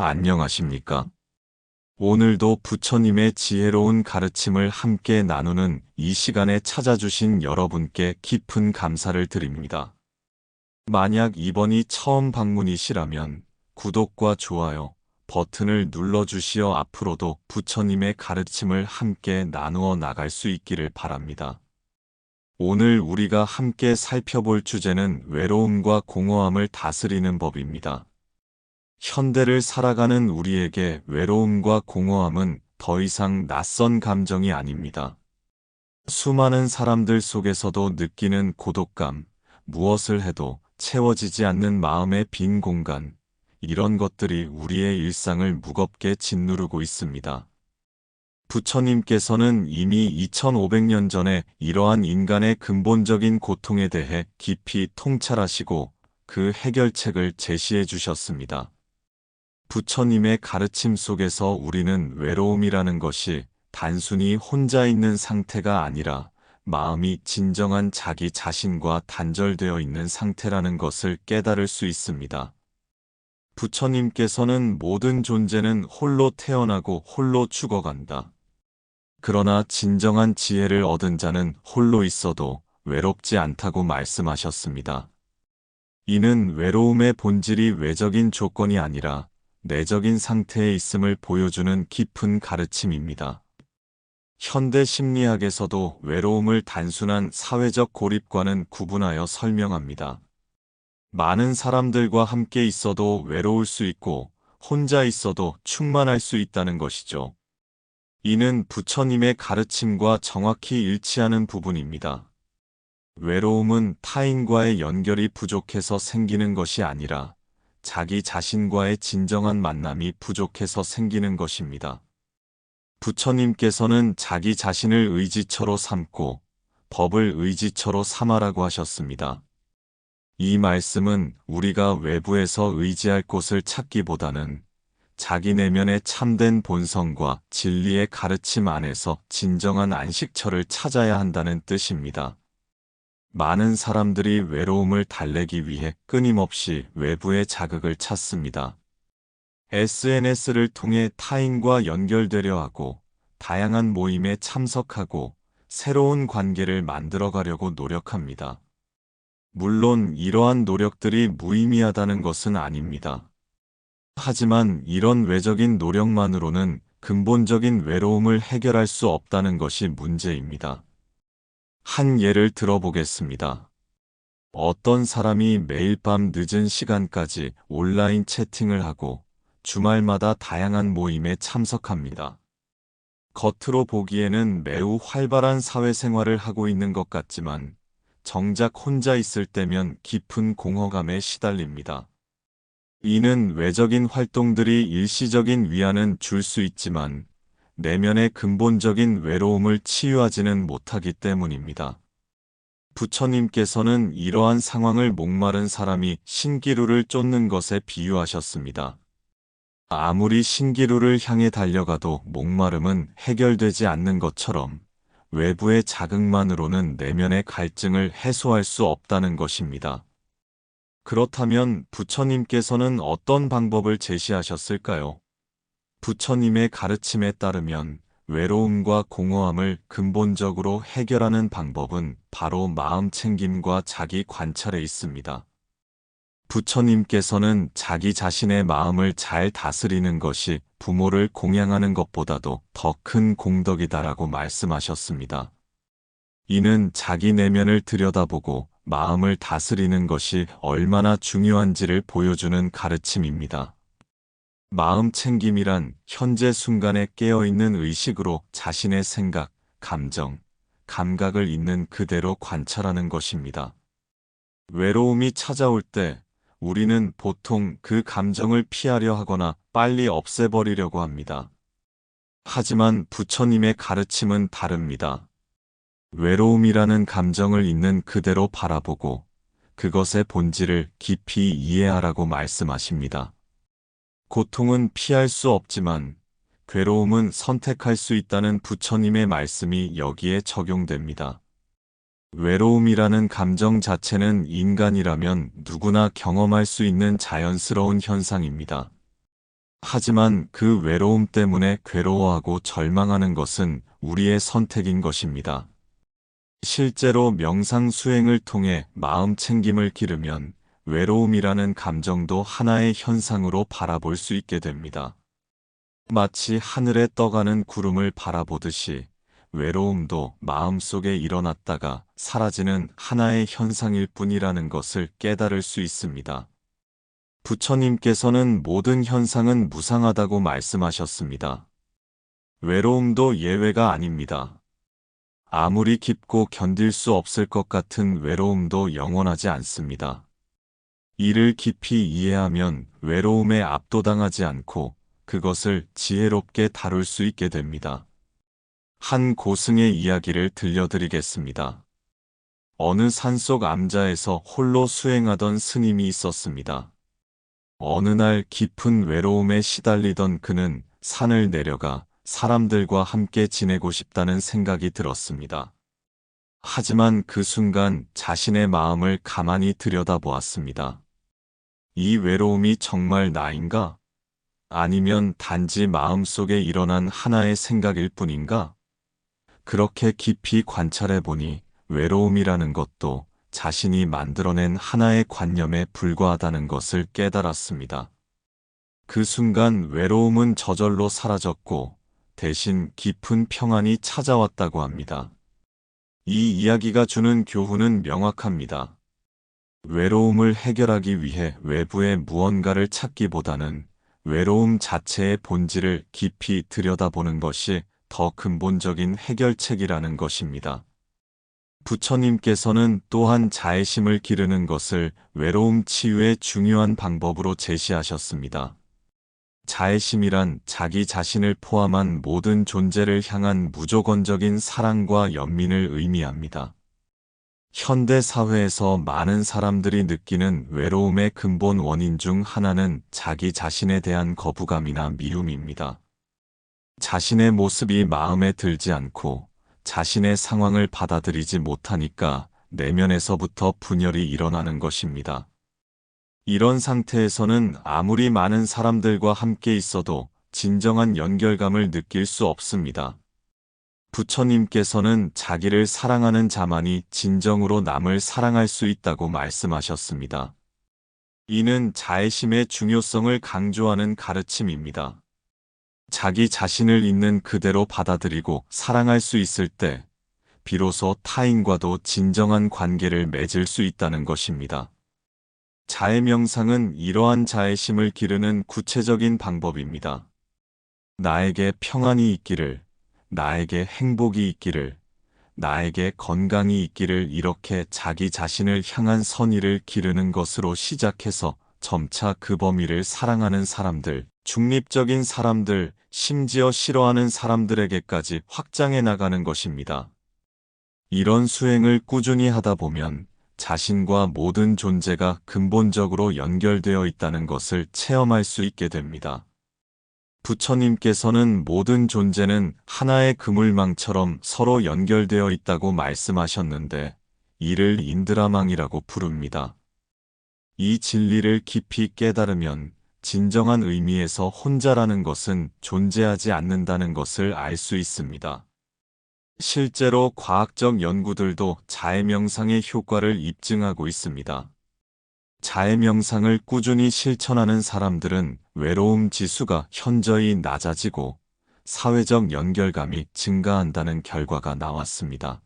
안녕하십니까? 오늘도 부처님의 지혜로운 가르침을 함께 나누는 이 시간에 찾아주신 여러분께 깊은 감사를 드립니다. 만약 이번이 처음 방문이시라면 구독과 좋아요 버튼을 눌러주시어 앞으로도 부처님의 가르침을 함께 나누어 나갈 수 있기를 바랍니다. 오늘 우리가 함께 살펴볼 주제는 외로움과 공허함을 다스리는 법입니다. 현대를 살아가는 우리에게 외로움과 공허함은 더 이상 낯선 감정이 아닙니다. 수많은 사람들 속에서도 느끼는 고독감, 무엇을 해도 채워지지 않는 마음의 빈 공간, 이런 것들이 우리의 일상을 무겁게 짓누르고 있습니다. 부처님께서는 이미 2500년 전에 이러한 인간의 근본적인 고통에 대해 깊이 통찰하시고 그 해결책을 제시해 주셨습니다. 부처님의 가르침 속에서 우리는 외로움이라는 것이 단순히 혼자 있는 상태가 아니라 마음이 진정한 자기 자신과 단절되어 있는 상태라는 것을 깨달을 수 있습니다. 부처님께서는 모든 존재는 홀로 태어나고 홀로 죽어간다. 그러나 진정한 지혜를 얻은 자는 홀로 있어도 외롭지 않다고 말씀하셨습니다. 이는 외로움의 본질이 외적인 조건이 아니라 내적인 상태에 있음을 보여주는 깊은 가르침입니다. 현대 심리학에서도 외로움을 단순한 사회적 고립과는 구분하여 설명합니다. 많은 사람들과 함께 있어도 외로울 수 있고 혼자 있어도 충만할 수 있다는 것이죠. 이는 부처님의 가르침과 정확히 일치하는 부분입니다. 외로움은 타인과의 연결이 부족해서 생기는 것이 아니라 자기 자신과의 진정한 만남이 부족해서 생기는 것입니다. 부처님께서는 자기 자신을 의지처로 삼고 법을 의지처로 삼아라고 하셨습니다. 이 말씀은 우리가 외부에서 의지할 곳을 찾기보다는 자기 내면의 참된 본성과 진리의 가르침 안에서 진정한 안식처를 찾아야 한다는 뜻입니다. 많은 사람들이 외로움을 달래기 위해 끊임없이 외부의 자극을 찾습니다. SNS를 통해 타인과 연결되려 하고 다양한 모임에 참석하고 새로운 관계를 만들어가려고 노력합니다. 물론 이러한 노력들이 무의미하다는 것은 아닙니다. 하지만 이런 외적인 노력만으로는 근본적인 외로움을 해결할 수 없다는 것이 문제입니다. 한 예를 들어보겠습니다. 어떤 사람이 매일 밤 늦은 시간까지 온라인 채팅을 하고 주말마다 다양한 모임에 참석합니다. 겉으로 보기에는 매우 활발한 사회생활을 하고 있는 것 같지만 정작 혼자 있을 때면 깊은 공허감에 시달립니다. 이는 외적인 활동들이 일시적인 위안은 줄 수 있지만 내면의 근본적인 외로움을 치유하지는 못하기 때문입니다. 부처님께서는 이러한 상황을 목마른 사람이 신기루를 쫓는 것에 비유하셨습니다. 아무리 신기루를 향해 달려가도 목마름은 해결되지 않는 것처럼 외부의 자극만으로는 내면의 갈증을 해소할 수 없다는 것입니다. 그렇다면 부처님께서는 어떤 방법을 제시하셨을까요? 부처님의 가르침에 따르면 외로움과 공허함을 근본적으로 해결하는 방법은 바로 마음 챙김과 자기 관찰에 있습니다. 부처님께서는 자기 자신의 마음을 잘 다스리는 것이 부모를 공양하는 것보다도 더 큰 공덕이다라고 말씀하셨습니다. 이는 자기 내면을 들여다보고 마음을 다스리는 것이 얼마나 중요한지를 보여주는 가르침입니다. 마음 챙김이란 현재 순간에 깨어있는 의식으로 자신의 생각, 감정, 감각을 있는 그대로 관찰하는 것입니다. 외로움이 찾아올 때 우리는 보통 그 감정을 피하려 하거나 빨리 없애버리려고 합니다. 하지만 부처님의 가르침은 다릅니다. 외로움이라는 감정을 있는 그대로 바라보고 그것의 본질을 깊이 이해하라고 말씀하십니다. 고통은 피할 수 없지만 괴로움은 선택할 수 있다는 부처님의 말씀이 여기에 적용됩니다. 외로움이라는 감정 자체는 인간이라면 누구나 경험할 수 있는 자연스러운 현상입니다. 하지만 그 외로움 때문에 괴로워하고 절망하는 것은 우리의 선택인 것입니다. 실제로 명상 수행을 통해 마음 챙김을 기르면 외로움이라는 감정도 하나의 현상으로 바라볼 수 있게 됩니다. 마치 하늘에 떠가는 구름을 바라보듯이 외로움도 마음속에 일어났다가 사라지는 하나의 현상일 뿐이라는 것을 깨달을 수 있습니다. 부처님께서는 모든 현상은 무상하다고 말씀하셨습니다. 외로움도 예외가 아닙니다. 아무리 깊고 견딜 수 없을 것 같은 외로움도 영원하지 않습니다. 이를 깊이 이해하면 외로움에 압도당하지 않고 그것을 지혜롭게 다룰 수 있게 됩니다. 한 고승의 이야기를 들려드리겠습니다. 어느 산속 암자에서 홀로 수행하던 스님이 있었습니다. 어느 날 깊은 외로움에 시달리던 그는 산을 내려가 사람들과 함께 지내고 싶다는 생각이 들었습니다. 하지만 그 순간 자신의 마음을 가만히 들여다보았습니다. 이 외로움이 정말 나인가? 아니면 단지 마음속에 일어난 하나의 생각일 뿐인가? 그렇게 깊이 관찰해 보니 외로움이라는 것도 자신이 만들어낸 하나의 관념에 불과하다는 것을 깨달았습니다. 그 순간 외로움은 저절로 사라졌고 대신 깊은 평안이 찾아왔다고 합니다. 이 이야기가 주는 교훈은 명확합니다. 외로움을 해결하기 위해 외부의 무언가를 찾기보다는 외로움 자체의 본질을 깊이 들여다보는 것이 더 근본적인 해결책이라는 것입니다. 부처님께서는 또한 자애심을 기르는 것을 외로움 치유의 중요한 방법으로 제시하셨습니다. 자애심이란 자기 자신을 포함한 모든 존재를 향한 무조건적인 사랑과 연민을 의미합니다. 현대 사회에서 많은 사람들이 느끼는 외로움의 근본 원인 중 하나는 자기 자신에 대한 거부감이나 미움입니다. 자신의 모습이 마음에 들지 않고 자신의 상황을 받아들이지 못하니까 내면에서부터 분열이 일어나는 것입니다. 이런 상태에서는 아무리 많은 사람들과 함께 있어도 진정한 연결감을 느낄 수 없습니다. 부처님께서는 자기를 사랑하는 자만이 진정으로 남을 사랑할 수 있다고 말씀하셨습니다. 이는 자애심의 중요성을 강조하는 가르침입니다. 자기 자신을 있는 그대로 받아들이고 사랑할 수 있을 때, 비로소 타인과도 진정한 관계를 맺을 수 있다는 것입니다. 자애 명상은 이러한 자애심을 기르는 구체적인 방법입니다. 나에게 평안이 있기를, 나에게 행복이 있기를, 나에게 건강이 있기를 이렇게 자기 자신을 향한 선의를 기르는 것으로 시작해서 점차 그 범위를 사랑하는 사람들, 중립적인 사람들, 심지어 싫어하는 사람들에게까지 확장해 나가는 것입니다. 이런 수행을 꾸준히 하다 보면 자신과 모든 존재가 근본적으로 연결되어 있다는 것을 체험할 수 있게 됩니다. 부처님께서는 모든 존재는 하나의 그물망처럼 서로 연결되어 있다고 말씀하셨는데 이를 인드라망이라고 부릅니다. 이 진리를 깊이 깨달으면 진정한 의미에서 혼자라는 것은 존재하지 않는다는 것을 알 수 있습니다. 실제로 과학적 연구들도 자해명상의 효과를 입증하고 있습니다. 자해명상을 꾸준히 실천하는 사람들은 외로움 지수가 현저히 낮아지고 사회적 연결감이 증가한다는 결과가 나왔습니다.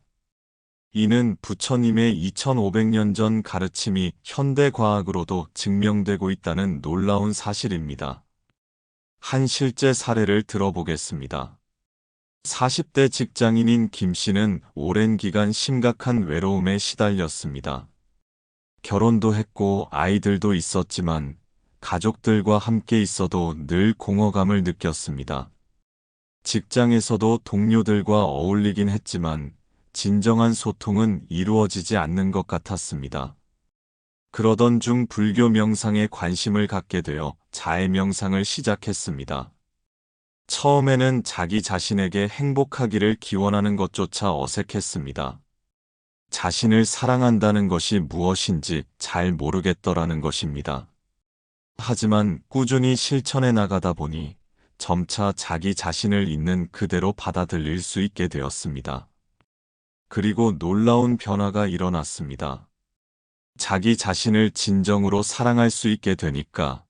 이는 부처님의 2500년 전 가르침이 현대 과학으로도 증명되고 있다는 놀라운 사실입니다. 한 실제 사례를 들어보겠습니다. 40대 직장인인 김 씨는 오랜 기간 심각한 외로움에 시달렸습니다. 결혼도 했고 아이들도 있었지만 가족들과 함께 있어도 늘 공허감을 느꼈습니다. 직장에서도 동료들과 어울리긴 했지만 진정한 소통은 이루어지지 않는 것 같았습니다. 그러던 중 불교 명상에 관심을 갖게 되어 자해 명상을 시작했습니다. 처음에는 자기 자신에게 행복하기를 기원하는 것조차 어색했습니다. 자신을 사랑한다는 것이 무엇인지 잘 모르겠더라는 것입니다. 하지만 꾸준히 실천해 나가다 보니 점차 자기 자신을 있는 그대로 받아들일 수 있게 되었습니다. 그리고 놀라운 변화가 일어났습니다. 자기 자신을 진정으로 사랑할 수 있게 되니까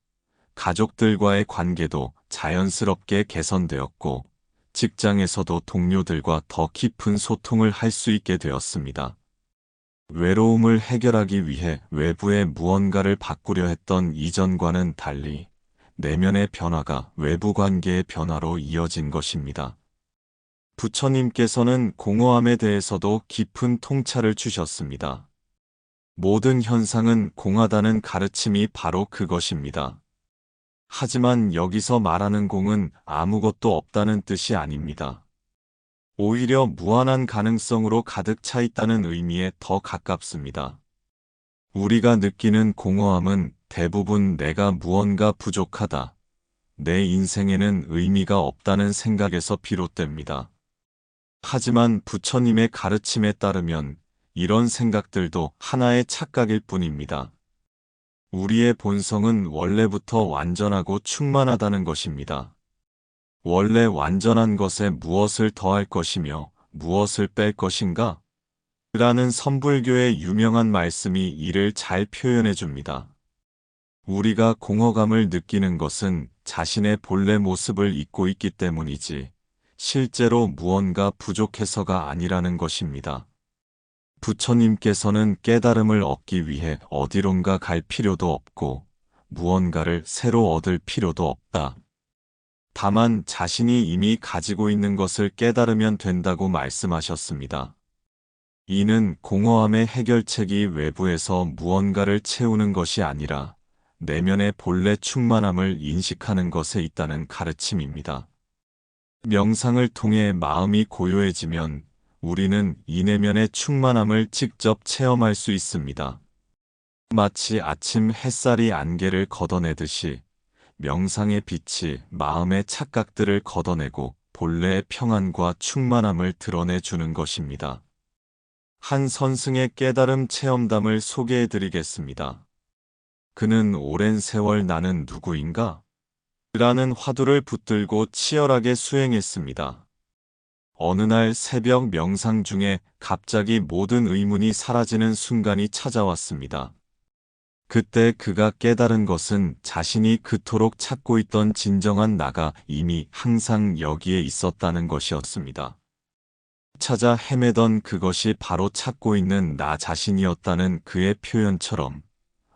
가족들과의 관계도 자연스럽게 개선되었고, 직장에서도 동료들과 더 깊은 소통을 할 수 있게 되었습니다. 외로움을 해결하기 위해 외부의 무언가를 바꾸려 했던 이전과는 달리 내면의 변화가 외부 관계의 변화로 이어진 것입니다. 부처님께서는 공허함에 대해서도 깊은 통찰을 주셨습니다. 모든 현상은 공하다는 가르침이 바로 그것입니다. 하지만 여기서 말하는 공은 아무것도 없다는 뜻이 아닙니다. 오히려 무한한 가능성으로 가득 차 있다는 의미에 더 가깝습니다. 우리가 느끼는 공허함은 대부분 내가 무언가 부족하다, 내 인생에는 의미가 없다는 생각에서 비롯됩니다. 하지만 부처님의 가르침에 따르면 이런 생각들도 하나의 착각일 뿐입니다. 우리의 본성은 원래부터 완전하고 충만하다는 것입니다. 원래 완전한 것에 무엇을 더할 것이며 무엇을 뺄 것인가? 라는 선불교의 유명한 말씀이 이를 잘 표현해 줍니다. 우리가 공허감을 느끼는 것은 자신의 본래 모습을 잊고 있기 때문이지, 실제로 무언가 부족해서가 아니라는 것입니다. 부처님께서는 깨달음을 얻기 위해 어디론가 갈 필요도 없고 무언가를 새로 얻을 필요도 없다. 다만 자신이 이미 가지고 있는 것을 깨달으면 된다고 말씀하셨습니다. 이는 공허함의 해결책이 외부에서 무언가를 채우는 것이 아니라 내면의 본래 충만함을 인식하는 것에 있다는 가르침입니다. 명상을 통해 마음이 고요해지면 우리는 이 내면의 충만함을 직접 체험할 수 있습니다. 마치 아침 햇살이 안개를 걷어내듯이 명상의 빛이 마음의 착각들을 걷어내고 본래의 평안과 충만함을 드러내주는 것입니다. 한 선승의 깨달음 체험담을 소개해 드리겠습니다. 그는 오랜 세월 나는 누구인가? 라는 화두를 붙들고 치열하게 수행했습니다. 어느 날 새벽 명상 중에 갑자기 모든 의문이 사라지는 순간이 찾아왔습니다. 그때 그가 깨달은 것은 자신이 그토록 찾고 있던 진정한 나가 이미 항상 여기에 있었다는 것이었습니다. 찾아 헤매던 그것이 바로 찾고 있는 나 자신이었다는 그의 표현처럼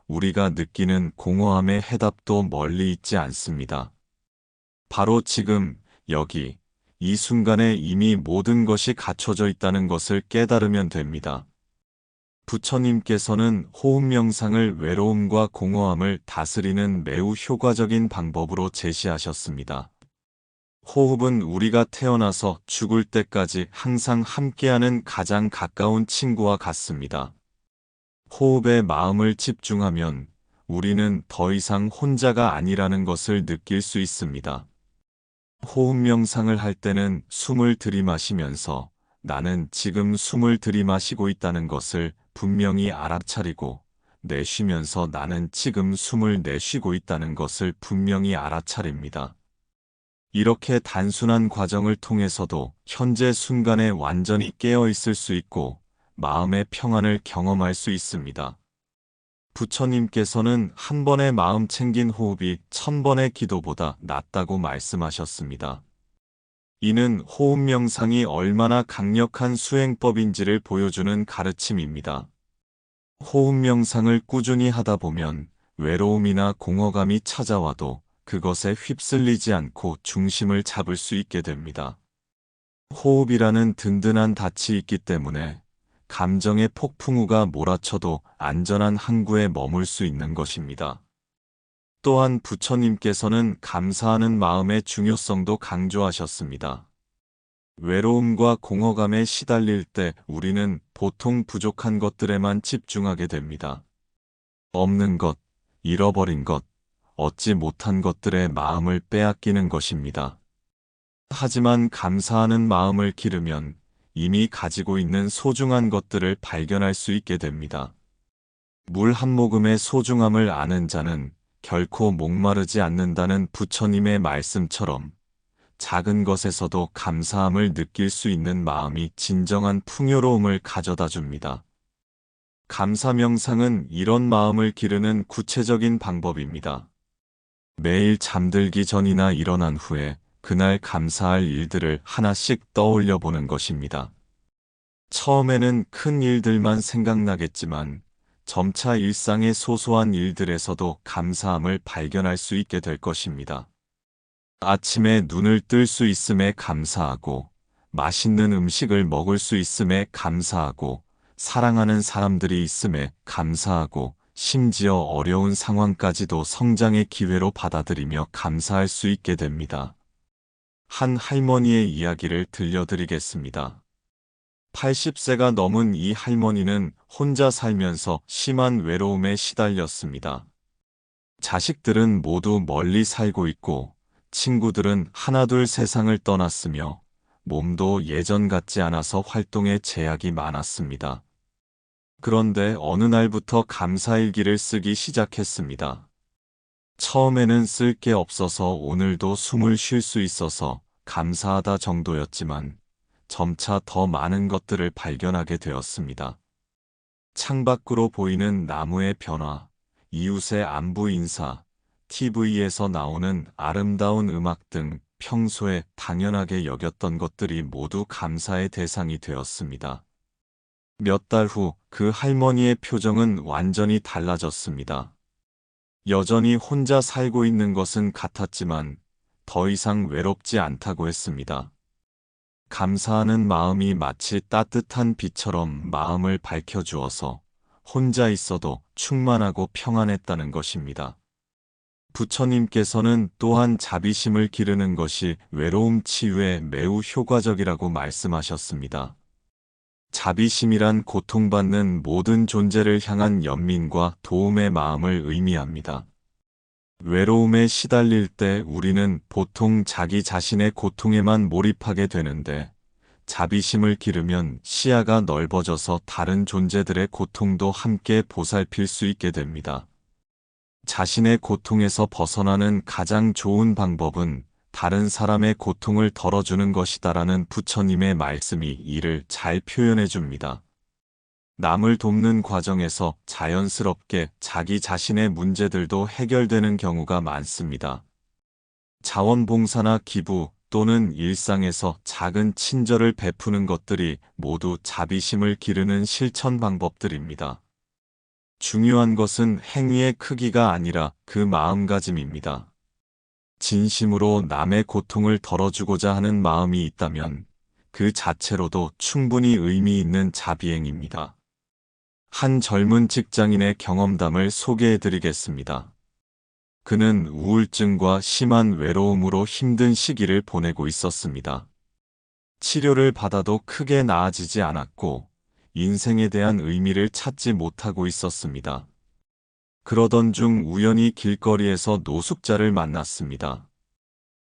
우리가 느끼는 공허함의 해답도 멀리 있지 않습니다. 바로 지금, 여기, 이 순간에 이미 모든 것이 갖춰져 있다는 것을 깨달으면 됩니다. 부처님께서는 호흡 명상을 외로움과 공허함을 다스리는 매우 효과적인 방법으로 제시하셨습니다. 호흡은 우리가 태어나서 죽을 때까지 항상 함께하는 가장 가까운 친구와 같습니다. 호흡에 마음을 집중하면 우리는 더 이상 혼자가 아니라는 것을 느낄 수 있습니다. 호흡 명상을 할 때는 숨을 들이마시면서 나는 지금 숨을 들이마시고 있다는 것을 분명히 알아차리고 내쉬면서 나는 지금 숨을 내쉬고 있다는 것을 분명히 알아차립니다. 이렇게 단순한 과정을 통해서도 현재 순간에 완전히 깨어 있을 수 있고 마음의 평안을 경험할 수 있습니다. 부처님께서는 한 번의 마음 챙긴 호흡이 1000번의 기도보다 낫다고 말씀하셨습니다. 이는 호흡 명상이 얼마나 강력한 수행법인지를 보여주는 가르침입니다. 호흡 명상을 꾸준히 하다 보면 외로움이나 공허감이 찾아와도 그것에 휩쓸리지 않고 중심을 잡을 수 있게 됩니다. 호흡이라는 든든한 닻이 있기 때문에 감정의 폭풍우가 몰아쳐도 안전한 항구에 머물 수 있는 것입니다. 또한 부처님께서는 감사하는 마음의 중요성도 강조하셨습니다. 외로움과 공허감에 시달릴 때 우리는 보통 부족한 것들에만 집중하게 됩니다. 없는 것, 잃어버린 것, 얻지 못한 것들의 마음을 빼앗기는 것입니다. 하지만 감사하는 마음을 기르면 이미 가지고 있는 소중한 것들을 발견할 수 있게 됩니다. 물 한 모금의 소중함을 아는 자는 결코 목마르지 않는다는 부처님의 말씀처럼 작은 것에서도 감사함을 느낄 수 있는 마음이 진정한 풍요로움을 가져다 줍니다. 감사 명상은 이런 마음을 기르는 구체적인 방법입니다. 매일 잠들기 전이나 일어난 후에 그날 감사할 일들을 하나씩 떠올려 보는 것입니다. 처음에는 큰 일들만 생각나겠지만 점차 일상의 소소한 일들에서도 감사함을 발견할 수 있게 될 것입니다. 아침에 눈을 뜰 수 있음에 감사하고, 맛있는 음식을 먹을 수 있음에 감사하고, 사랑하는 사람들이 있음에 감사하고, 심지어 어려운 상황까지도 성장의 기회로 받아들이며 감사할 수 있게 됩니다. 한 할머니의 이야기를 들려드리겠습니다. 80세가 넘은 이 할머니는 혼자 살면서 심한 외로움에 시달렸습니다. 자식들은 모두 멀리 살고 있고, 친구들은 하나둘 세상을 떠났으며, 몸도 예전 같지 않아서 활동에 제약이 많았습니다. 그런데 어느 날부터 감사일기를 쓰기 시작했습니다. 처음에는 쓸 게 없어서 오늘도 숨을 쉴 수 있어서 감사하다 정도였지만, 점차 더 많은 것들을 발견하게 되었습니다. 창밖으로 보이는 나무의 변화, 이웃의 안부 인사, TV에서 나오는 아름다운 음악 등 평소에 당연하게 여겼던 것들이 모두 감사의 대상이 되었습니다. 몇 달 후 그 할머니의 표정은 완전히 달라졌습니다. 여전히 혼자 살고 있는 것은 같았지만 더 이상 외롭지 않다고 했습니다. 감사하는 마음이 마치 따뜻한 빛처럼 마음을 밝혀주어서 혼자 있어도 충만하고 평안했다는 것입니다. 부처님께서는 또한 자비심을 기르는 것이 외로움 치유에 매우 효과적이라고 말씀하셨습니다. 자비심이란 고통받는 모든 존재를 향한 연민과 도움의 마음을 의미합니다. 외로움에 시달릴 때 우리는 보통 자기 자신의 고통에만 몰입하게 되는데, 자비심을 기르면 시야가 넓어져서 다른 존재들의 고통도 함께 보살필 수 있게 됩니다. 자신의 고통에서 벗어나는 가장 좋은 방법은 다른 사람의 고통을 덜어주는 것이다라는 부처님의 말씀이 이를 잘 표현해 줍니다. 남을 돕는 과정에서 자연스럽게 자기 자신의 문제들도 해결되는 경우가 많습니다. 자원봉사나 기부 또는 일상에서 작은 친절을 베푸는 것들이 모두 자비심을 기르는 실천 방법들입니다. 중요한 것은 행위의 크기가 아니라 그 마음가짐입니다. 진심으로 남의 고통을 덜어주고자 하는 마음이 있다면 그 자체로도 충분히 의미 있는 자비행입니다. 한 젊은 직장인의 경험담을 소개해드리겠습니다. 그는 우울증과 심한 외로움으로 힘든 시기를 보내고 있었습니다. 치료를 받아도 크게 나아지지 않았고, 인생에 대한 의미를 찾지 못하고 있었습니다. 그러던 중 우연히 길거리에서 노숙자를 만났습니다.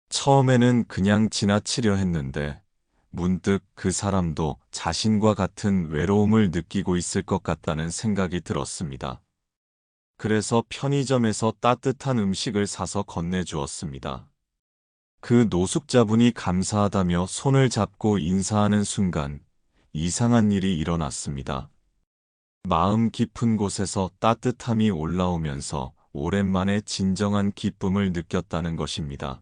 처음에는 그냥 지나치려 했는데, 문득 그 사람도 자신과 같은 외로움을 느끼고 있을 것 같다는 생각이 들었습니다. 그래서 편의점에서 따뜻한 음식을 사서 건네주었습니다. 그 노숙자분이 감사하다며 손을 잡고 인사하는 순간 이상한 일이 일어났습니다. 마음 깊은 곳에서 따뜻함이 올라오면서 오랜만에 진정한 기쁨을 느꼈다는 것입니다.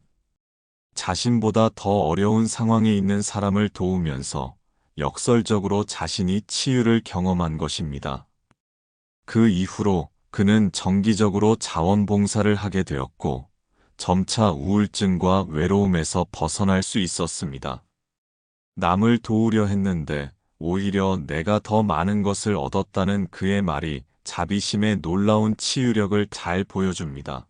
자신보다 더 어려운 상황에 있는 사람을 도우면서 역설적으로 자신이 치유를 경험한 것입니다. 그 이후로 그는 정기적으로 자원봉사를 하게 되었고, 점차 우울증과 외로움에서 벗어날 수 있었습니다. 남을 도우려 했는데 오히려 내가 더 많은 것을 얻었다는 그의 말이 자비심의 놀라운 치유력을 잘 보여줍니다.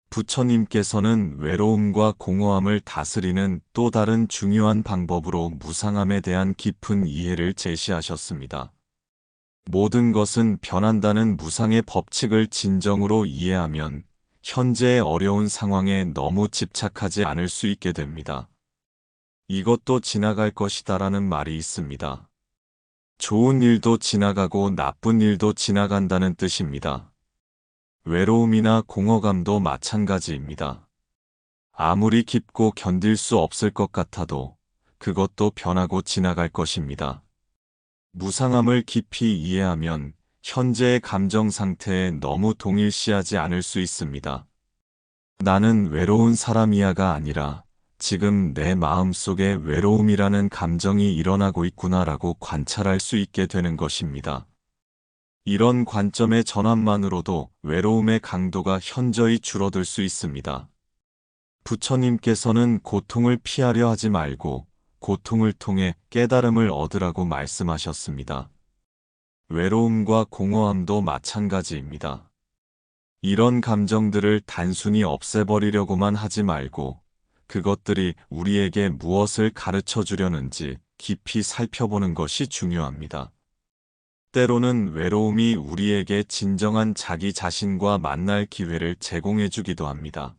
부처님께서는 외로움과 공허함을 다스리는 또 다른 중요한 방법으로 무상함에 대한 깊은 이해를 제시하셨습니다. 모든 것은 변한다는 무상의 법칙을 진정으로 이해하면 현재의 어려운 상황에 너무 집착하지 않을 수 있게 됩니다. 이것도 지나갈 것이다라는 말이 있습니다. 좋은 일도 지나가고 나쁜 일도 지나간다는 뜻입니다. 외로움이나 공허감도 마찬가지입니다. 아무리 깊고 견딜 수 없을 것 같아도 그것도 변하고 지나갈 것입니다. 무상함을 깊이 이해하면 현재의 감정 상태에 너무 동일시하지 않을 수 있습니다. 나는 외로운 사람이야가 아니라 지금 내 마음속에 외로움이라는 감정이 일어나고 있구나라고 관찰할 수 있게 되는 것입니다. 이런 관점의 전환만으로도 외로움의 강도가 현저히 줄어들 수 있습니다. 부처님께서는 고통을 피하려 하지 말고 고통을 통해 깨달음을 얻으라고 말씀하셨습니다. 외로움과 공허함도 마찬가지입니다. 이런 감정들을 단순히 없애버리려고만 하지 말고 그것들이 우리에게 무엇을 가르쳐 주려는지 깊이 살펴보는 것이 중요합니다. 때로는 외로움이 우리에게 진정한 자기 자신과 만날 기회를 제공해 주기도 합니다.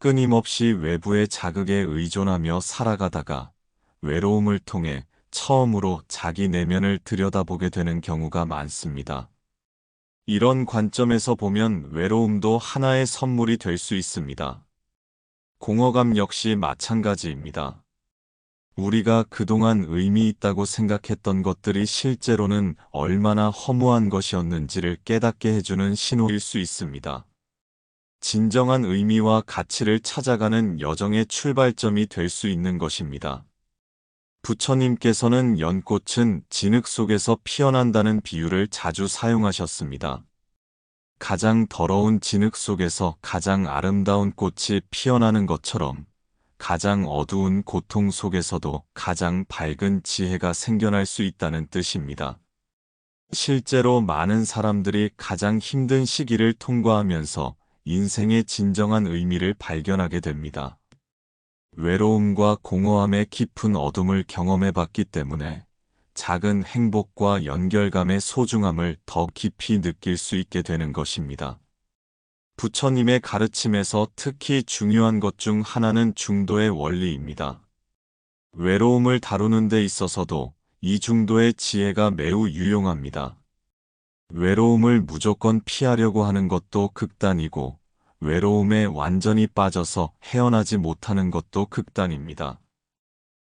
끊임없이 외부의 자극에 의존하며 살아가다가 외로움을 통해 처음으로 자기 내면을 들여다보게 되는 경우가 많습니다. 이런 관점에서 보면 외로움도 하나의 선물이 될 수 있습니다. 공허감 역시 마찬가지입니다. 우리가 그동안 의미 있다고 생각했던 것들이 실제로는 얼마나 허무한 것이었는지를 깨닫게 해주는 신호일 수 있습니다. 진정한 의미와 가치를 찾아가는 여정의 출발점이 될 수 있는 것입니다. 부처님께서는 연꽃은 진흙 속에서 피어난다는 비유를 자주 사용하셨습니다. 가장 더러운 진흙 속에서 가장 아름다운 꽃이 피어나는 것처럼 가장 어두운 고통 속에서도 가장 밝은 지혜가 생겨날 수 있다는 뜻입니다. 실제로 많은 사람들이 가장 힘든 시기를 통과하면서 인생의 진정한 의미를 발견하게 됩니다. 외로움과 공허함의 깊은 어둠을 경험해 봤기 때문에 작은 행복과 연결감의 소중함을 더 깊이 느낄 수 있게 되는 것입니다. 부처님의 가르침에서 특히 중요한 것 중 하나는 중도의 원리입니다. 외로움을 다루는 데 있어서도 이 중도의 지혜가 매우 유용합니다. 외로움을 무조건 피하려고 하는 것도 극단이고 외로움에 완전히 빠져서 헤어나지 못하는 것도 극단입니다.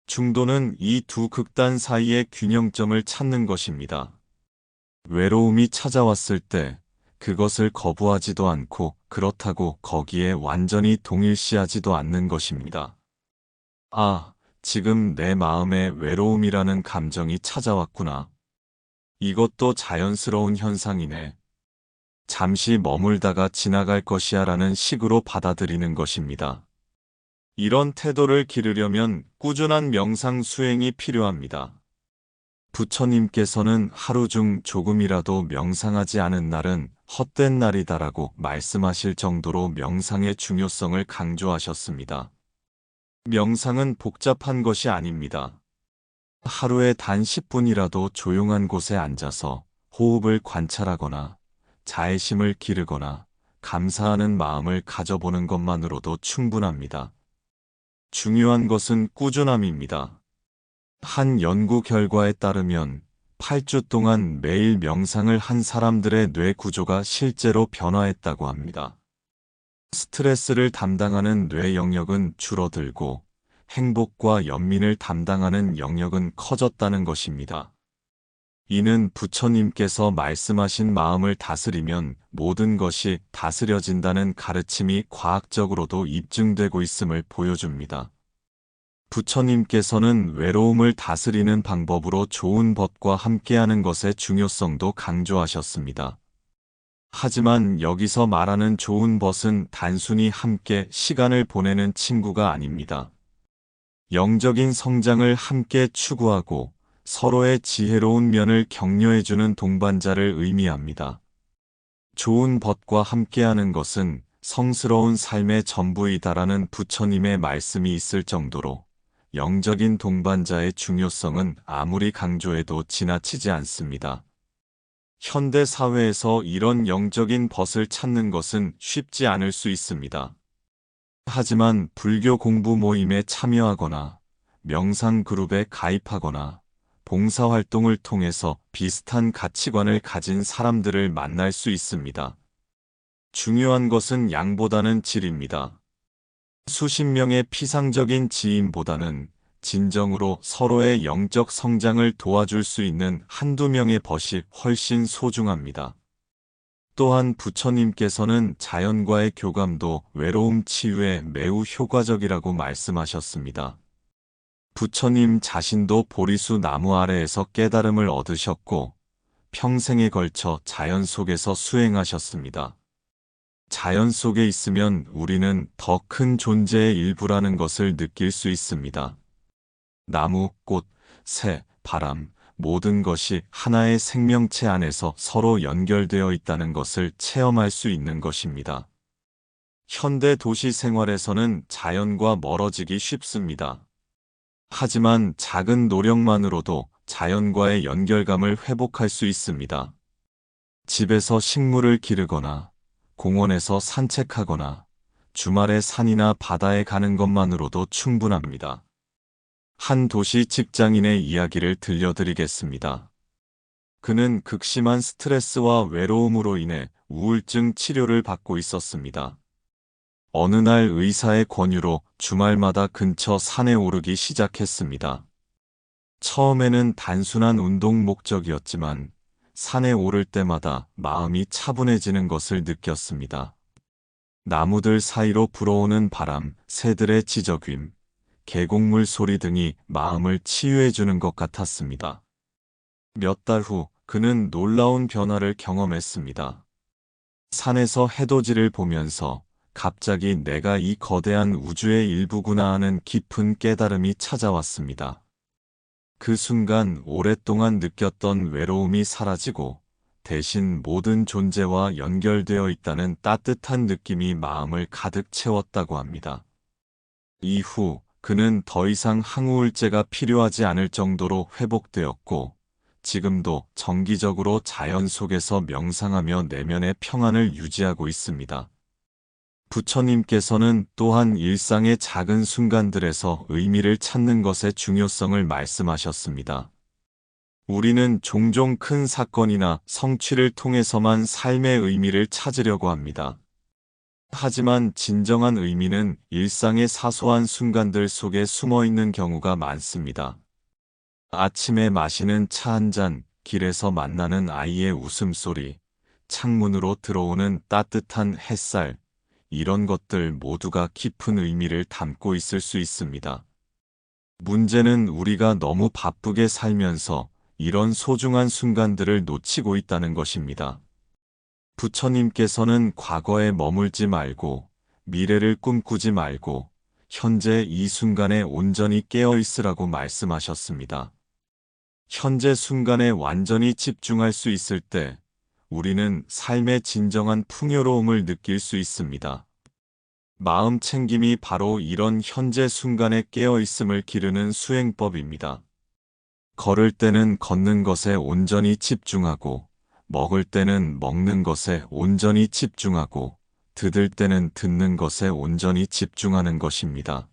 중도는 이 두 극단 사이의 균형점을 찾는 것입니다. 외로움이 찾아왔을 때 그것을 거부하지도 않고 그렇다고 거기에 완전히 동일시하지도 않는 것입니다. 아, 지금 내 마음에 외로움이라는 감정이 찾아왔구나. 이것도 자연스러운 현상이네. 잠시 머물다가 지나갈 것이야 라는 식으로 받아들이는 것입니다. 이런 태도를 기르려면 꾸준한 명상 수행이 필요합니다. 부처님께서는 하루 중 조금이라도 명상하지 않은 날은 헛된 날이다라고 말씀하실 정도로 명상의 중요성을 강조하셨습니다. 명상은 복잡한 것이 아닙니다. 하루에 단 10분이라도 조용한 곳에 앉아서 호흡을 관찰하거나 자애심을 기르거나 감사하는 마음을 가져보는 것만으로도 충분합니다. 중요한 것은 꾸준함입니다. 한 연구 결과에 따르면 8주 동안 매일 명상을 한 사람들의 뇌 구조가 실제로 변화했다고 합니다. 스트레스를 담당하는 뇌 영역은 줄어들고 행복과 연민을 담당하는 영역은 커졌다는 것입니다. 이는 부처님께서 말씀하신 마음을 다스리면 모든 것이 다스려진다는 가르침이 과학적으로도 입증되고 있음을 보여줍니다. 부처님께서는 외로움을 다스리는 방법으로 좋은 벗과 함께하는 것의 중요성도 강조하셨습니다. 하지만 여기서 말하는 좋은 벗은 단순히 함께 시간을 보내는 친구가 아닙니다. 영적인 성장을 함께 추구하고 서로의 지혜로운 면을 격려해주는 동반자를 의미합니다. 좋은 벗과 함께하는 것은 성스러운 삶의 전부이다라는 부처님의 말씀이 있을 정도로 영적인 동반자의 중요성은 아무리 강조해도 지나치지 않습니다. 현대 사회에서 이런 영적인 벗을 찾는 것은 쉽지 않을 수 있습니다. 하지만 불교 공부 모임에 참여하거나 명상 그룹에 가입하거나 봉사활동을 통해서 비슷한 가치관을 가진 사람들을 만날 수 있습니다. 중요한 것은 양보다는 질입니다. 수십 명의 피상적인 지인보다는 진정으로 서로의 영적 성장을 도와줄 수 있는 한두 명의 벗이 훨씬 소중합니다. 또한 부처님께서는 자연과의 교감도 외로움 치유에 매우 효과적이라고 말씀하셨습니다. 부처님 자신도 보리수 나무 아래에서 깨달음을 얻으셨고 평생에 걸쳐 자연 속에서 수행하셨습니다. 자연 속에 있으면 우리는 더 큰 존재의 일부라는 것을 느낄 수 있습니다. 나무, 꽃, 새, 바람, 모든 것이 하나의 생명체 안에서 서로 연결되어 있다는 것을 체험할 수 있는 것입니다. 현대 도시 생활에서는 자연과 멀어지기 쉽습니다. 하지만 작은 노력만으로도 자연과의 연결감을 회복할 수 있습니다. 집에서 식물을 기르거나 공원에서 산책하거나 주말에 산이나 바다에 가는 것만으로도 충분합니다. 한 도시 직장인의 이야기를 들려드리겠습니다. 그는 극심한 스트레스와 외로움으로 인해 우울증 치료를 받고 있었습니다. 어느 날 의사의 권유로 주말마다 근처 산에 오르기 시작했습니다. 처음에는 단순한 운동 목적이었지만 산에 오를 때마다 마음이 차분해지는 것을 느꼈습니다. 나무들 사이로 불어오는 바람, 새들의 지저귀, 계곡물 소리 등이 마음을 치유해주는 것 같았습니다. 몇 달 후 그는 놀라운 변화를 경험했습니다. 산에서 해돋이를 보면서 갑자기 내가 이 거대한 우주의 일부구나 하는 깊은 깨달음이 찾아왔습니다. 그 순간 오랫동안 느꼈던 외로움이 사라지고 대신 모든 존재와 연결되어 있다는 따뜻한 느낌이 마음을 가득 채웠다고 합니다. 이후 그는 더 이상 항우울제가 필요하지 않을 정도로 회복되었고 지금도 정기적으로 자연 속에서 명상하며 내면의 평안을 유지하고 있습니다. 부처님께서는 또한 일상의 작은 순간들에서 의미를 찾는 것의 중요성을 말씀하셨습니다. 우리는 종종 큰 사건이나 성취를 통해서만 삶의 의미를 찾으려고 합니다. 하지만 진정한 의미는 일상의 사소한 순간들 속에 숨어 있는 경우가 많습니다. 아침에 마시는 차 한 잔, 길에서 만나는 아이의 웃음소리, 창문으로 들어오는 따뜻한 햇살, 이런 것들 모두가 깊은 의미를 담고 있을 수 있습니다. 문제는 우리가 너무 바쁘게 살면서 이런 소중한 순간들을 놓치고 있다는 것입니다. 부처님께서는 과거에 머물지 말고 미래를 꿈꾸지 말고 현재 이 순간에 온전히 깨어 있으라고 말씀하셨습니다. 현재 순간에 완전히 집중할 수 있을 때 우리는 삶의 진정한 풍요로움을 느낄 수 있습니다. 마음 챙김이 바로 이런 현재 순간에 깨어 있음을 기르는 수행법입니다. 걸을 때는 걷는 것에 온전히 집중하고 먹을 때는 먹는 것에 온전히 집중하고 듣을 때는 듣는 것에 온전히 집중하는 것입니다.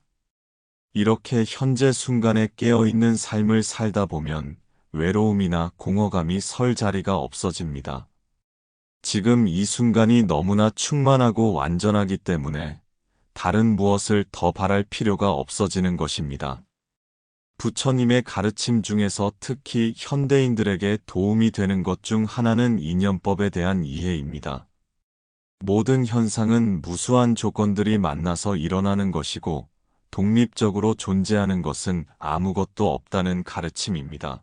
이렇게 현재 순간에 깨어있는 삶을 살다 보면 외로움이나 공허감이 설 자리가 없어집니다. 지금 이 순간이 너무나 충만하고 완전하기 때문에 다른 무엇을 더 바랄 필요가 없어지는 것입니다. 부처님의 가르침 중에서 특히 현대인들에게 도움이 되는 것 중 하나는 이념법에 대한 이해입니다. 모든 현상은 무수한 조건들이 만나서 일어나는 것이고 독립적으로 존재하는 것은 아무것도 없다는 가르침입니다.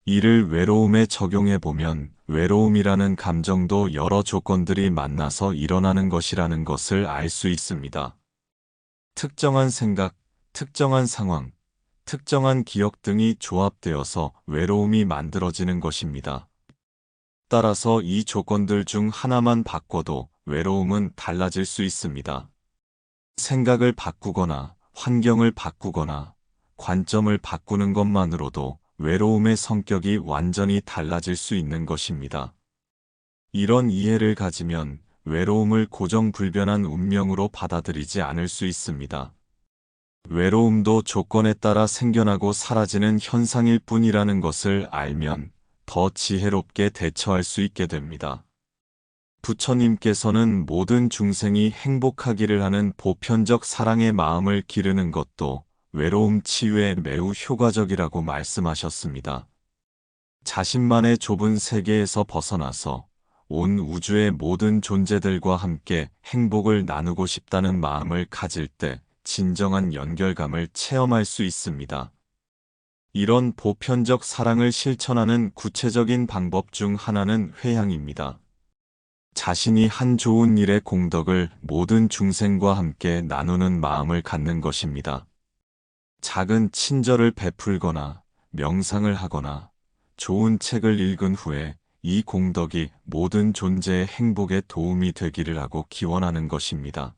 이를 외로움에 적용해 보면 외로움이라는 감정도 여러 조건들이 만나서 일어나는 것이라는 것을 알 수 있습니다. 특정한 생각, 특정한 상황, 특정한 기억 등이 조합되어서 외로움이 만들어지는 것입니다. 따라서 이 조건들 중 하나만 바꿔도 외로움은 달라질 수 있습니다. 생각을 바꾸거나 환경을 바꾸거나 관점을 바꾸는 것만으로도 외로움의 성격이 완전히 달라질 수 있는 것입니다. 이런 이해를 가지면 외로움을 고정불변한 운명으로 받아들이지 않을 수 있습니다. 외로움도 조건에 따라 생겨나고 사라지는 현상일 뿐이라는 것을 알면 더 지혜롭게 대처할 수 있게 됩니다. 부처님께서는 모든 중생이 행복하기를 하는 보편적 사랑의 마음을 기르는 것도 외로움 치유에 매우 효과적이라고 말씀하셨습니다. 자신만의 좁은 세계에서 벗어나서 온 우주의 모든 존재들과 함께 행복을 나누고 싶다는 마음을 가질 때 진정한 연결감을 체험할 수 있습니다. 이런 보편적 사랑을 실천하는 구체적인 방법 중 하나는 회향입니다. 자신이 한 좋은 일의 공덕을 모든 중생과 함께 나누는 마음을 갖는 것입니다. 작은 친절을 베풀거나 명상을 하거나 좋은 책을 읽은 후에 이 공덕이 모든 존재의 행복에 도움이 되기를 하고 기원하는 것입니다.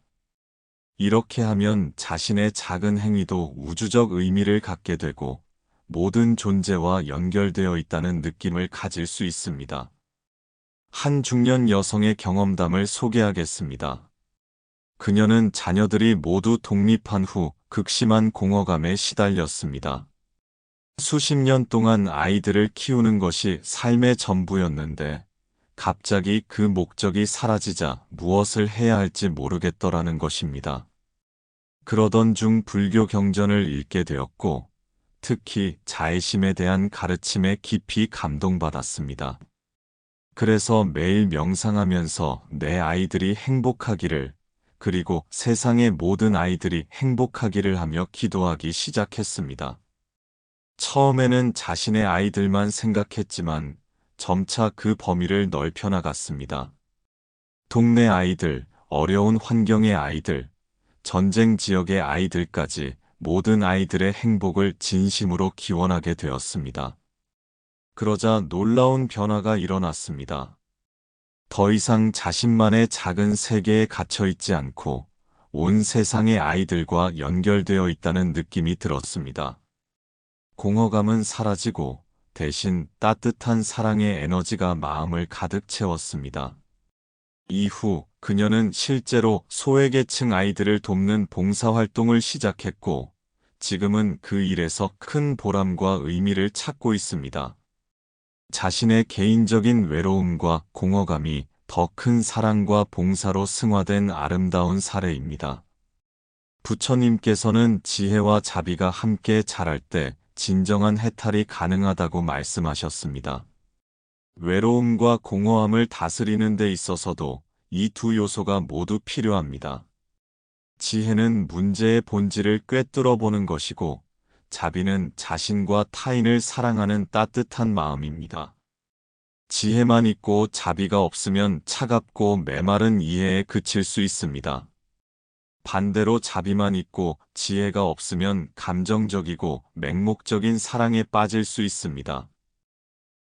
이렇게 하면 자신의 작은 행위도 우주적 의미를 갖게 되고 모든 존재와 연결되어 있다는 느낌을 가질 수 있습니다. 한 중년 여성의 경험담을 소개하겠습니다. 그녀는 자녀들이 모두 독립한 후 극심한 공허감에 시달렸습니다. 수십 년 동안 아이들을 키우는 것이 삶의 전부였는데 갑자기 그 목적이 사라지자 무엇을 해야 할지 모르겠더라는 것입니다. 그러던 중 불교 경전을 읽게 되었고 특히 자애심에 대한 가르침에 깊이 감동받았습니다. 그래서 매일 명상하면서 내 아이들이 행복하기를, 그리고 세상의 모든 아이들이 행복하기를 하며 기도하기 시작했습니다. 처음에는 자신의 아이들만 생각했지만 점차 그 범위를 넓혀 나갔습니다. 동네 아이들, 어려운 환경의 아이들, 전쟁 지역의 아이들까지 모든 아이들의 행복을 진심으로 기원하게 되었습니다. 그러자 놀라운 변화가 일어났습니다. 더 이상 자신만의 작은 세계에 갇혀 있지 않고 온 세상의 아이들과 연결되어 있다는 느낌이 들었습니다. 공허감은 사라지고 대신 따뜻한 사랑의 에너지가 마음을 가득 채웠습니다. 이후 그녀는 실제로 소외계층 아이들을 돕는 봉사활동을 시작했고 지금은 그 일에서 큰 보람과 의미를 찾고 있습니다. 자신의 개인적인 외로움과 공허감이 더 큰 사랑과 봉사로 승화된 아름다운 사례입니다. 부처님께서는 지혜와 자비가 함께 자랄 때 진정한 해탈이 가능하다고 말씀하셨습니다. 외로움과 공허함을 다스리는 데 있어서도 이 두 요소가 모두 필요합니다. 지혜는 문제의 본질을 꿰뚫어 보는 것이고, 자비는 자신과 타인을 사랑하는 따뜻한 마음입니다. 지혜만 있고 자비가 없으면 차갑고 메마른 이해에 그칠 수 있습니다. 반대로 자비만 있고 지혜가 없으면 감정적이고 맹목적인 사랑에 빠질 수 있습니다.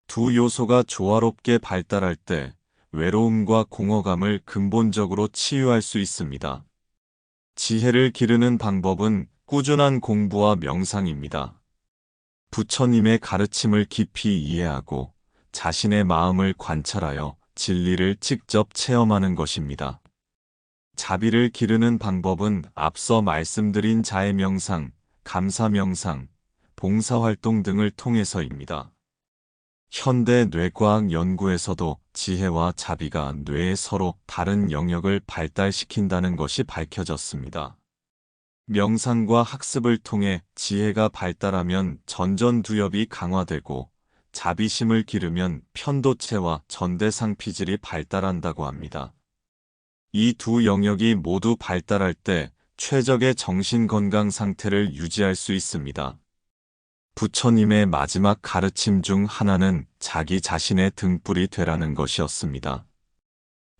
두 요소가 조화롭게 발달할 때 외로움과 공허감을 근본적으로 치유할 수 있습니다. 지혜를 기르는 방법은 꾸준한 공부와 명상입니다. 부처님의 가르침을 깊이 이해하고 자신의 마음을 관찰하여 진리를 직접 체험하는 것입니다. 자비를 기르는 방법은 앞서 말씀드린 자애 명상, 감사 명상, 봉사활동 등을 통해서입니다. 현대 뇌과학 연구에서도 지혜와 자비가 뇌의 서로 다른 영역을 발달시킨다는 것이 밝혀졌습니다. 명상과 학습을 통해 지혜가 발달하면 전전두엽이 강화되고 자비심을 기르면 편도체와 전대상피질이 발달한다고 합니다. 이 두 영역이 모두 발달할 때 최적의 정신건강 상태를 유지할 수 있습니다. 부처님의 마지막 가르침 중 하나는 자기 자신의 등불이 되라는 것이었습니다.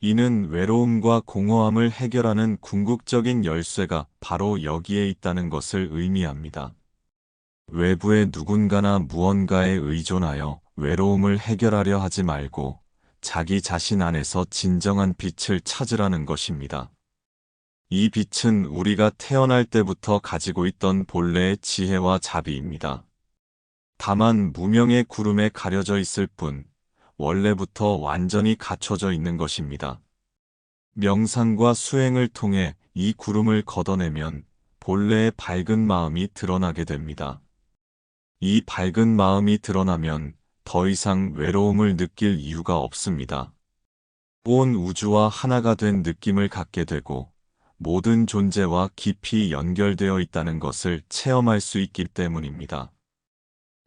이는 외로움과 공허함을 해결하는 궁극적인 열쇠가 바로 여기에 있다는 것을 의미합니다. 외부의 누군가나 무언가에 의존하여 외로움을 해결하려 하지 말고 자기 자신 안에서 진정한 빛을 찾으라는 것입니다. 이 빛은 우리가 태어날 때부터 가지고 있던 본래의 지혜와 자비입니다. 다만 무명의 구름에 가려져 있을 뿐 원래부터 완전히 갖춰져 있는 것입니다. 명상과 수행을 통해 이 구름을 걷어내면 본래의 밝은 마음이 드러나게 됩니다. 이 밝은 마음이 드러나면 더 이상 외로움을 느낄 이유가 없습니다. 온 우주와 하나가 된 느낌을 갖게 되고 모든 존재와 깊이 연결되어 있다는 것을 체험할 수 있기 때문입니다.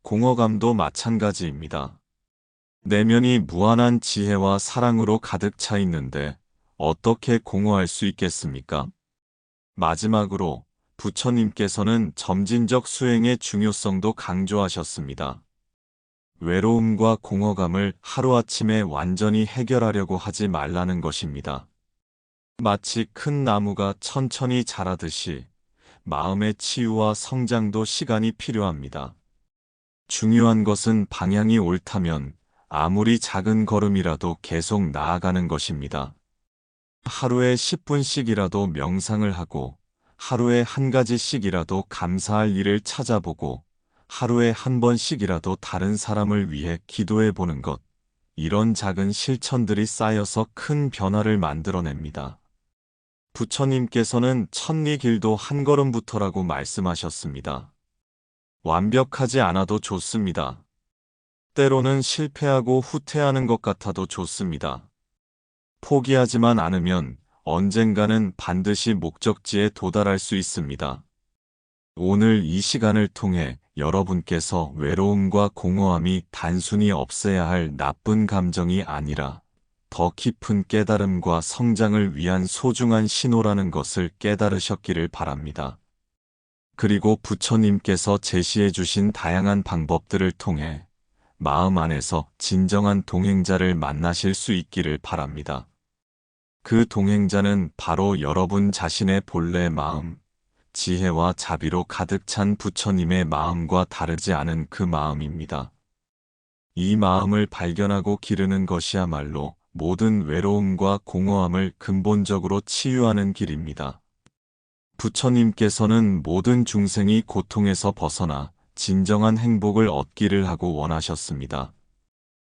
공허감도 마찬가지입니다. 내면이 무한한 지혜와 사랑으로 가득 차 있는데 어떻게 공허할 수 있겠습니까? 마지막으로 부처님께서는 점진적 수행의 중요성도 강조하셨습니다. 외로움과 공허감을 하루아침에 완전히 해결하려고 하지 말라는 것입니다. 마치 큰 나무가 천천히 자라듯이 마음의 치유와 성장도 시간이 필요합니다. 중요한 것은 방향이 옳다면 아무리 작은 걸음이라도 계속 나아가는 것입니다. 하루에 10분씩이라도 명상을 하고 하루에 한 가지씩이라도 감사할 일을 찾아보고 하루에 한 번씩이라도 다른 사람을 위해 기도해 보는 것. 이런 작은 실천들이 쌓여서 큰 변화를 만들어냅니다. 부처님께서는 천리길도 한 걸음부터라고 말씀하셨습니다. 완벽하지 않아도 좋습니다. 때로는 실패하고 후퇴하는 것 같아도 좋습니다. 포기하지만 않으면 언젠가는 반드시 목적지에 도달할 수 있습니다. 오늘 이 시간을 통해 여러분께서 외로움과 공허함이 단순히 없애야 할 나쁜 감정이 아니라 더 깊은 깨달음과 성장을 위한 소중한 신호라는 것을 깨달으셨기를 바랍니다. 그리고 부처님께서 제시해 주신 다양한 방법들을 통해 마음 안에서 진정한 동행자를 만나실 수 있기를 바랍니다. 그 동행자는 바로 여러분 자신의 본래 마음, 지혜와 자비로 가득 찬 부처님의 마음과 다르지 않은 그 마음입니다. 이 마음을 발견하고 기르는 것이야말로 모든 외로움과 공허함을 근본적으로 치유하는 길입니다. 부처님께서는 모든 중생이 고통에서 벗어나 진정한 행복을 얻기를 하고 원하셨습니다.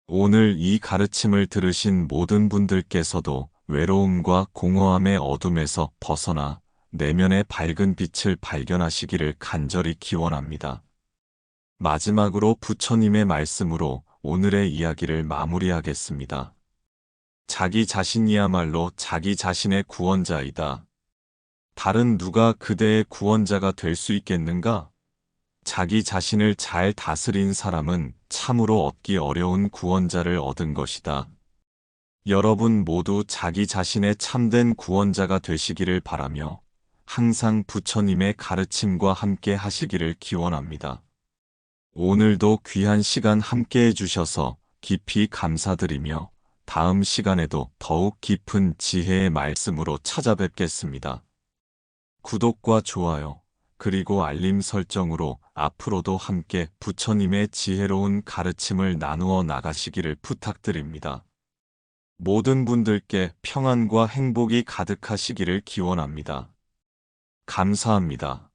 오늘 이 가르침을 들으신 모든 분들께서도 외로움과 공허함의 어둠에서 벗어나 내면의 밝은 빛을 발견하시기를 간절히 기원합니다. 마지막으로 부처님의 말씀으로 오늘의 이야기를 마무리하겠습니다. 자기 자신이야말로 자기 자신의 구원자이다. 다른 누가 그대의 구원자가 될 수 있겠는가? 자기 자신을 잘 다스린 사람은 참으로 얻기 어려운 구원자를 얻은 것이다. 여러분 모두 자기 자신의 참된 구원자가 되시기를 바라며 항상 부처님의 가르침과 함께 하시기를 기원합니다. 오늘도 귀한 시간 함께 해주셔서 깊이 감사드리며 다음 시간에도 더욱 깊은 지혜의 말씀으로 찾아뵙겠습니다. 구독과 좋아요, 그리고 알림 설정으로 앞으로도 함께 부처님의 지혜로운 가르침을 나누어 나가시기를 부탁드립니다. 모든 분들께 평안과 행복이 가득하시기를 기원합니다. 감사합니다.